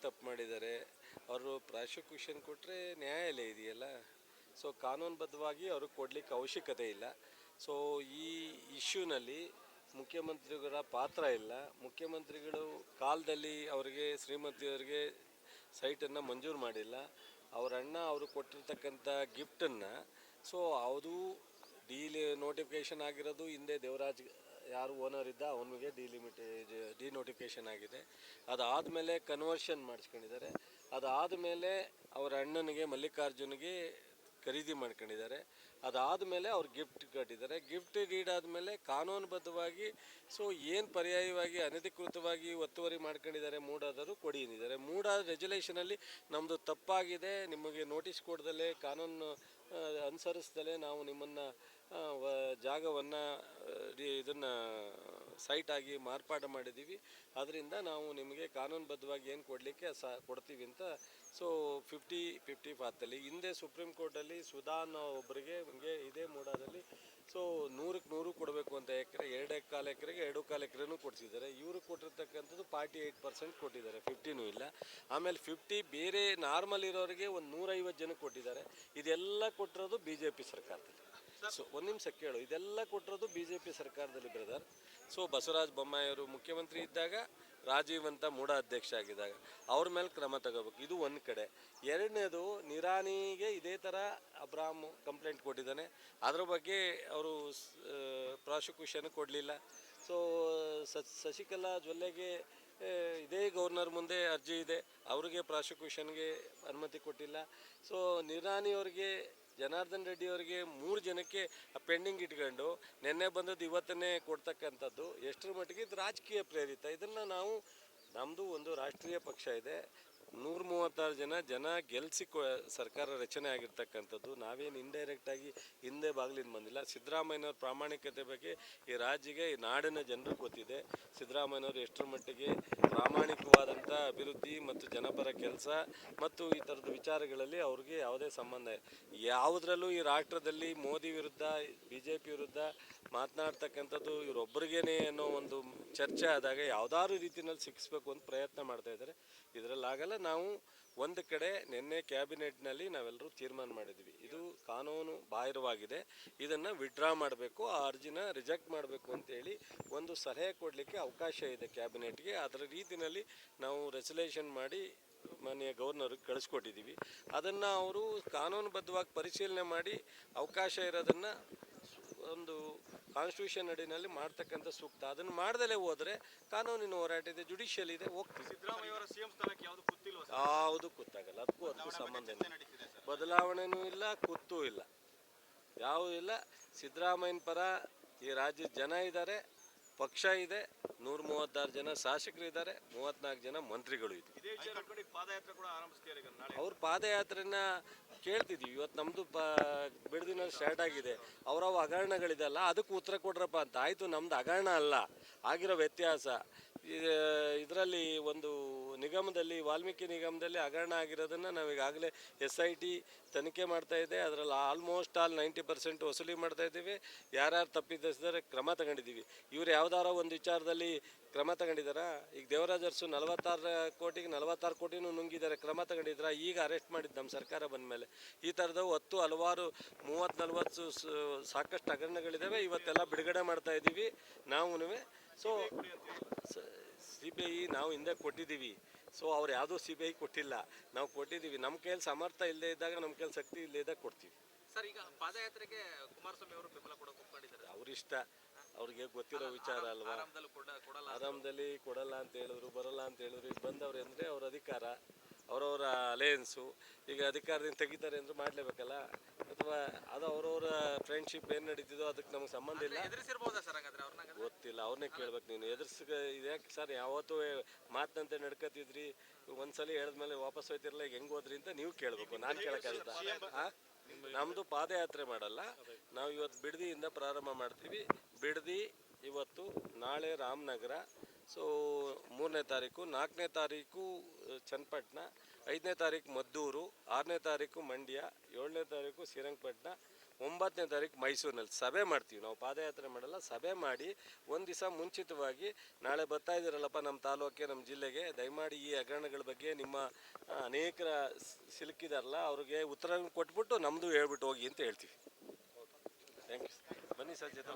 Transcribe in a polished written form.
ತಪ್ಪು ಮಾಡಿದ್ದಾರೆ, ಅವರು ಪ್ರಾಸಿಕ್ಯೂಷನ್ ಕೊಟ್ಟರೆ ನ್ಯಾಯಾಲಯ ಇದೆಯಲ್ಲ. ಸೊ ಕಾನೂನುಬದ್ಧವಾಗಿ ಅವ್ರಿಗೆ ಕೊಡಲಿಕ್ಕೆ ಅವಶ್ಯಕತೆ ಇಲ್ಲ. ಸೊ ಈ ಇಶ್ಯೂನಲ್ಲಿ ಮುಖ್ಯಮಂತ್ರಿಗಳ ಪಾತ್ರ ಇಲ್ಲ. ಮುಖ್ಯಮಂತ್ರಿಗಳು ಕಾಲದಲ್ಲಿ ಅವರಿಗೆ ಶ್ರೀಮತಿಯವರಿಗೆ ಸೈಟನ್ನು ಮಂಜೂರು ಮಾಡಿಲ್ಲ. ಅವರ ಅಣ್ಣ ಅವರು ಕೊಟ್ಟಿರ್ತಕ್ಕಂಥ ಗಿಫ್ಟನ್ನು ಸೊ ಅದು ನೋಟಿಫಿಕೇಷನ್ ಆಗಿರೋದು ಹಿಂದೆ ದೇವರಾಜ್ ಯಾರು ಓನರ್ ಇದ್ದ ಅವನಿಗೆ ಡಿನೋಟಿಫಿಕೇಷನ್ ಆಗಿದೆ. ಅದಾದಮೇಲೆ ಕನ್ವರ್ಷನ್ ಮಾಡಿಸ್ಕೊಂಡಿದ್ದಾರೆ. ಅದಾದಮೇಲೆ ಅವರ ಅಣ್ಣನಿಗೆ ಮಲ್ಲಿಕಾರ್ಜುನ್ಗೆ ಖರೀದಿ ಮಾಡ್ಕೊಂಡಿದ್ದಾರೆ. ಅದಾದಮೇಲೆ ಅವ್ರು ಗಿಫ್ಟ್ ಕಟ್ಟಿದ್ದಾರೆ. ಗಿಫ್ಟ್ ಡೀಡ್ ಆದಮೇಲೆ ಕಾನೂನುಬದ್ಧವಾಗಿ ಸೊ ಏನು ಪರ್ಯಾಯವಾಗಿ ಅನಧಿಕೃತವಾಗಿ ಒತ್ತುವರಿ ಮಾಡ್ಕೊಂಡಿದ್ದಾರೆ ಮೂಡಾದರು ಕೊಡಿ ಅಂದಿದ್ದಾರೆ. ಮೂಡಾದ ರೆಜುಲೇಷನಲ್ಲಿ ನಮ್ಮದು ತಪ್ಪಾಗಿದೆ, ನಿಮಗೆ ನೋಟಿಸ್ ಕೊಡ್ದಲೇ ಕಾನೂನು ಅನುಸರಿಸ್ದಲೇ ನಾವು ನಿಮ್ಮನ್ನು ಜಾಗವನ್ನು ಇದನ್ನು ಸೈಟಾಗಿ ಮಾರ್ಪಾಡು ಮಾಡಿದ್ದೀವಿ, ಅದರಿಂದ ನಾವು ನಿಮಗೆ ಕಾನೂನುಬದ್ಧವಾಗಿ ಏನು ಕೊಡಲಿಕ್ಕೆ ಕೊಡ್ತೀವಿ ಅಂತ ಸೊ 50-50 ಪಾತಲ್ಲಿ ಹಿಂದೆ ಸುಪ್ರೀಂ ಕೋರ್ಟಲ್ಲಿ ಸುಧಾ ಅನ್ನೋ ಒಬ್ಬರಿಗೆ ಹಿಂಗೆ ಇದೇ ಮೂಡಾದಲ್ಲಿ ಸೊ 100ಕ್ಕೆ 100 ಕೊಡಬೇಕು ಅಂತ ಎಕರೆ 2.25 ಎಕರೆಗೆ 2.25 ಎಕರೆನೂ ಕೊಡ್ತಿದ್ದಾರೆ. ಇವರು ಕೊಟ್ಟಿರ್ತಕ್ಕಂಥದ್ದು 48% ಕೊಟ್ಟಿದ್ದಾರೆ, 50ನೂ ಇಲ್ಲ. ಆಮೇಲೆ 50 ಬೇರೆ ನಾರ್ಮಲ್ ಇರೋರಿಗೆ ಒಂದು 150 ಜನಕ್ಕೆ ಕೊಟ್ಟಿದ್ದಾರೆ. ಇದೆಲ್ಲ ಕೊಟ್ಟಿರೋದು BJP ಸರ್ಕಾರದಲ್ಲಿ. ಸೊ ಒಂದು ನಿಮಿಷ ಕೇಳು, ಇದೆಲ್ಲ ಕೊಟ್ಟಿರೋದು BJP ಸರ್ಕಾರದಲ್ಲಿ ಬ್ರದರ್. ಸೊ ಬಸವರಾಜ ಬೊಮ್ಮಾಯಿ ಅವರು ಮುಖ್ಯಮಂತ್ರಿ ಇದ್ದಾಗ, ರಾಜೀವ್ ಅಂತ ಮೂಡ ಅಧ್ಯಕ್ಷ ಆಗಿದ್ದಾಗ ಅವ್ರ ಮೇಲೆ ಕ್ರಮ ತಗೋಬೇಕು. ಇದು ಒಂದು ಕಡೆ. ಎರಡನೇದು, ನಿರಾಣಿಗೆ ಇದೇ ಥರ ಅಬ್ರಾಮ್ ಕಂಪ್ಲೇಂಟ್ ಕೊಟ್ಟಿದ್ದಾನೆ. ಅದ್ರ ಬಗ್ಗೆ ಅವರು ಪ್ರಾಸಿಕ್ಯೂಷನ್ ಕೊಡಲಿಲ್ಲ. ಸೊ ಶಶಿಕಲಾ ಜೊಲ್ಲೆಗೆ ಇದೇ ಗವರ್ನರ್ ಮುಂದೆ ಅರ್ಜಿ ಇದೆ, ಅವ್ರಿಗೆ ಪ್ರಾಸಿಕ್ಯೂಷನ್ಗೆ ಅನುಮತಿ ಕೊಟ್ಟಿಲ್ಲ. ಸೊ ನಿರಾಣಿಯವ್ರಿಗೆ ಜನಾರ್ದನ್ ರೆಡ್ಡಿ ಅವರಿಗೆ 3 ಜನಕ್ಕೆ ಪೆಂಡಿಂಗ್ ಇಟ್ಕೊಂಡು ನಿನ್ನೆ ಬಂದದ್ದು ಇವತ್ತನ್ನೇ ಕೊಡ್ತಕ್ಕಂಥದ್ದು ಎಷ್ಟರ ಮಟ್ಟಿಗೆ ಇದು ರಾಜಕೀಯ ಪ್ರೇರಿತ. ಇದನ್ನು ನಾವು ನಮ್ಮದು ಒಂದು ರಾಷ್ಟ್ರೀಯ ಪಕ್ಷ ಇದೆ, 136 ಜನ ಗೆಲ್ಲಿಸಿ ಸರ್ಕಾರ ರಚನೆ ಆಗಿರ್ತಕ್ಕಂಥದ್ದು. ನಾವೇನು ಇಂಡೈರೆಕ್ಟಾಗಿ ಹಿಂದೆ ಬಾಗಿಲಿಂದ ಬಂದಿಲ್ಲ. ಸಿದ್ದರಾಮಯ್ಯನವ್ರ ಪ್ರಾಮಾಣಿಕತೆ ಬಗ್ಗೆ ಈ ರಾಜ್ಯಗೆ ಈ ನಾಡಿನ ಜನರಿಗೆ ಗೊತ್ತಿದೆ. ಸಿದ್ದರಾಮಯ್ಯನವರು ಎಷ್ಟರ ಮಟ್ಟಿಗೆ ಪ್ರಾಮಾಣಿಕವಾದಂಥ ಅಭಿವೃದ್ಧಿ ಮತ್ತು ಜನಪರ ಕೆಲಸ ಮತ್ತು ಈ ಥರದ ವಿಚಾರಗಳಲ್ಲಿ ಅವ್ರಿಗೆ ಯಾವುದೇ ಸಂಬಂಧ ಯಾವುದರಲ್ಲೂ ಈ ರಾಷ್ಟ್ರದಲ್ಲಿ ಮೋದಿ ವಿರುದ್ಧ BJP ವಿರುದ್ಧ ಮಾತನಾಡ್ತಕ್ಕಂಥದ್ದು ಇವರೊಬ್ಬರಿಗೇನೆ ಅನ್ನೋ ಒಂದು ಚರ್ಚೆ ಆದಾಗ ಯಾವುದಾದ್ರು ರೀತಿಯಲ್ಲಿ ಸಿಕ್ಕಿಸ್ಬೇಕು ಅಂತ ಪ್ರಯತ್ನ ಮಾಡ್ತಾ ಇದ್ದಾರೆ. ಇದರಲ್ಲಾಗಲ್ಲ. ನಾವು ಒಂದು ಕಡೆ ನಿನ್ನೆ ಕ್ಯಾಬಿನೆಟ್ನಲ್ಲಿ ನಾವೆಲ್ಲರೂ ತೀರ್ಮಾನ ಮಾಡಿದ್ವಿ, ಇದು ಕಾನೂನು ಬಾಹಿರವಾಗಿದೆ, ಇದನ್ನು ವಿಡ್ರಾ ಮಾಡಬೇಕು, ಆ ಅರ್ಜಿನ ರಿಜೆಕ್ಟ್ ಮಾಡಬೇಕು ಅಂತೇಳಿ ಒಂದು ಸಲಹೆ ಕೊಡಲಿಕ್ಕೆ ಅವಕಾಶ ಇದೆ ಕ್ಯಾಬಿನೆಟ್ಗೆ. ಅದರ ರೀತಿಯಲ್ಲಿ ನಾವು ರೆಸಲ್ಯೂಷನ್ ಮಾಡಿ ಮಾನ್ಯ ಗವರ್ನರ್ಗೆ ಕಳಿಸ್ಕೊಟ್ಟಿದ್ದೀವಿ. ಅದನ್ನು ಅವರು ಕಾನೂನುಬದ್ಧವಾಗಿ ಪರಿಶೀಲನೆ ಮಾಡಿ ಅವಕಾಶ ಇರೋದನ್ನು ಒಂದು ಕಾನ್ಸ್ಟಿಟ್ಯೂಷನ್ ಅಡಿನಲ್ಲಿ ಮಾಡ್ತಕ್ಕಂಥ ಸೂಕ್ತ. ಅದನ್ನು ಮಾಡ್ದಲೇ ಹೋದರೆ ಕಾನೂನಿನ ಹೋರಾಟ ಇದೆ, ಜುಡಿಷಿಯಲ್ ಇದೆ, ಹೋಗ್ತೀವಿ. ಸಿದ್ದರಾಮಯ್ಯವರ CM ಸ್ಥಾನಕ್ಕೆ ಯಾವುದು ಗೊತ್ತಿಲ್ಲ, ಯಾವುದು ಗೊತ್ತಾಗಲ್ಲ. ಅದಕ್ಕೂ ಸಂಬಂಧ ಇಲ್ಲ, ಬದಲಾವಣೆನೂ ಇಲ್ಲ, ಕೂತೂ ಇಲ್ಲ, ಯಾವುದೂ ಇಲ್ಲ. ಸಿದ್ದರಾಮಯ್ಯನ ಪರ ಈ ರಾಜ್ಯದ ಜನ ಇದ್ದಾರೆ, ಪಕ್ಷ ಇದೆ, 136 ಜನ ಶಾಸಕರಿದ್ದಾರೆ, 34 ಜನ ಮಂತ್ರಿಗಳು ಇದೆ. ಅವ್ರ ಪಾದಯಾತ್ರೆನ ಕೇಳ್ತಿದ್ದೀವಿ. ಇವತ್ತು ನಮ್ಮದು ಬಿಡದಿನ ಸ್ಟಾರ್ಟ್ ಆಗಿದೆ. ಅವರವು ಹಗರಣಗಳಿದೆಲ್ಲ ಅದಕ್ಕೆ ಉತ್ತರ ಕೊಡ್ರಪ್ಪ ಅಂತ. ಆಯಿತು, ನಮ್ಮದು ಹಗರಣ ಅಲ್ಲ, ಆಗಿರೋ ವ್ಯತ್ಯಾಸ ಇದರಲ್ಲಿ ಒಂದು ನಿಗಮದಲ್ಲಿ, ವಾಲ್ಮೀಕಿ ನಿಗಮದಲ್ಲಿ ಹಗರಣ ಆಗಿರೋದನ್ನು ನಾವೀಗಾಗಲೇ SIT ತನಿಖೆ ಮಾಡ್ತಾ ಇದೆ. ಅದರಲ್ಲಿ ಆಲ್ಮೋಸ್ಟ್ 90% ವಸೂಲಿ ಮಾಡ್ತಾ ಇದ್ದೀವಿ. ಯಾರ್ಯಾರು ತಪ್ಪಿದ್ದಾರೆ ಕ್ರಮ ತಗೊಂಡಿದ್ದೀವಿ. ಇವ್ರು ಯಾವ್ದಾರ ಒಂದು ವಿಚಾರದಲ್ಲಿ ಕ್ರಮ ತಗೊಂಡಿದ್ದಾರಾ? ಈಗ ದೇವರಾಜ್ ಅರಸು 46 ಕೋಟಿಗೆ 46 ಕೋಟಿನೂ ನುಂಗಿದ್ದಾರೆ, ಕ್ರಮ ತಗೊಂಡಿದ್ರ? ಈಗ ಅರೆಸ್ಟ್ ಮಾಡಿದ್ದು ನಮ್ಮ ಸರ್ಕಾರ ಬಂದ ಮೇಲೆ. ಈ ಥರದವು ಹಲವಾರು 30-40 ಸಾಕಷ್ಟು ಹಗರಣಗಳಿದ್ದಾವೆ. ಇವತ್ತೆಲ್ಲ ಬಿಡುಗಡೆ ಮಾಡ್ತಾ ಇದ್ದೀವಿ ನಾವು. ಸೊ CBI ನಾವು ಹಿಂದೆ ಕೊಟ್ಟಿದ್ದೀವಿ. ಸೊ ಅವ್ರು ಯಾವುದೂ CBI ಕೊಟ್ಟಿಲ್ಲ, ನಾವು ಕೊಟ್ಟಿದ್ದೀವಿ. ನಮ್ಮ ಕೈಯಲ್ಲಿ ಸಮರ್ಥ ಇಲ್ಲದೆ ಇದ್ದಾಗ, ನಮ್ಮ ಕೈಯಲ್ಲಿ ಶಕ್ತಿ ಇಲ್ಲದೆ ಇದ್ದಾಗ ಕೊಡ್ತೀವಿ. ಸರ್, ಈಗ ಪಾದಯಾತ್ರೆಗೆ ಕುಮಾರಸ್ವಾಮಿ ಅವರು ಬೆಂಬಲ ಕೊಟ್ಟಿದ್ದಾರೆ. ಅವ್ರಿಷ್ಟ, ಅವ್ರಿಗೆ ಗೊತ್ತಿರೋ ವಿಚಾರ ಅಲ್ವಾ. ಆರಂಭದಲ್ಲಿ ಕೊಡಲ್ಲ ಅಂತ ಹೇಳಿದ್ರು, ಬರಲ್ಲ ಅಂತ ಹೇಳಿದ್ರು. ಈಗ ಬಂದವ್ರು ಅಂದರೆ ಅವ್ರ ಅಧಿಕಾರ, ಅವರವರ ಅಲಯನ್ಸು. ಈಗ ಅಧಿಕಾರದಿಂದ ತೆಗಿತಾರೆ ಅಂದ್ರೆ ಮಾಡಲೇಬೇಕಲ್ಲ, ಅಥವಾ ಅದು ಅವರವರ ಫ್ರೆಂಡ್ಶಿಪ್ ಏನು ನಡೀತಿದೋ ಅದಕ್ಕೆ ನಮ್ಗೆ ಸಂಬಂಧ ಇಲ್ಲ. ಗೊತ್ತಿಲ್ಲ, ಅವ್ರನ್ನೇ ಕೇಳ್ಬೇಕು ನೀನು. ಇದ್ಯಾಕೆ ಸರ್ ಯಾವತ್ತೂ ಮಾತಿನಂತೆ ನಡ್ಕೊತಿದ್ರಿ, ಒಂದ್ಸಲ ಹೇಳಿದ್ಮೇಲೆ ವಾಪಸ್ ಹೋಯ್ತಿರಲ್ಲ, ಈಗ ಹೆಂಗೆ ಹೋದ್ರಿ ಅಂತ ನೀವು ಕೇಳಬೇಕು, ನಾನು ಕೇಳೋಕ್ಕಾಗುತ್ತಾ? ನಮ್ಮದು ಪಾದಯಾತ್ರೆ ಮಾಡಲ್ಲ ನಾವು. ಇವತ್ತು ಬಿಡದಿಯಿಂದ ಪ್ರಾರಂಭ ಮಾಡ್ತೀವಿ. ಬಿಡದಿ ಇವತ್ತು, ನಾಳೆ ರಾಮನಗರ, ಸೊ 3ನೇ ತಾರೀಕು, 4ನೇ ತಾರೀಕು ಚನ್ನಪಟ್ಟಣ, 5ನೇ ತಾರೀಕು ಮದ್ದೂರು, 6ನೇ ತಾರೀಕು ಮಂಡ್ಯ, 7ನೇ ತಾರೀಕು ಶ್ರೀರಂಗಪಟ್ಟಣ, 9ನೇ ತಾರೀಕು ಮೈಸೂರಿನಲ್ಲಿ ಸಭೆ ಮಾಡ್ತೀವಿ. ನಾವು ಪಾದಯಾತ್ರೆ ಮಾಡಲ್ಲ, ಸಭೆ ಮಾಡಿ ಒಂದು ದಿವಸ ಮುಂಚಿತವಾಗಿ ನಾಳೆ ಬರ್ತಾ ಇದ್ದೀರಲ್ಲಪ್ಪ ನಮ್ಮ ತಾಲೂಕಿಗೆ, ನಮ್ಮ ಜಿಲ್ಲೆಗೆ, ದಯಮಾಡಿ ಈ ಹಗರಣಗಳ ಬಗ್ಗೆ ನಿಮ್ಮ ಅನೇಕರ ಸಿಲುಕಿದಾರಲ್ಲ ಅವ್ರಿಗೆ ಉತ್ತರ ಕೊಟ್ಬಿಟ್ಟು ನಮ್ಮದು ಹೇಳ್ಬಿಟ್ಟು ಹೋಗಿ ಅಂತ ಹೇಳ್ತೀವಿ. Thank you. ಬನ್ನಿ ಸರ್ ಜೊತೆ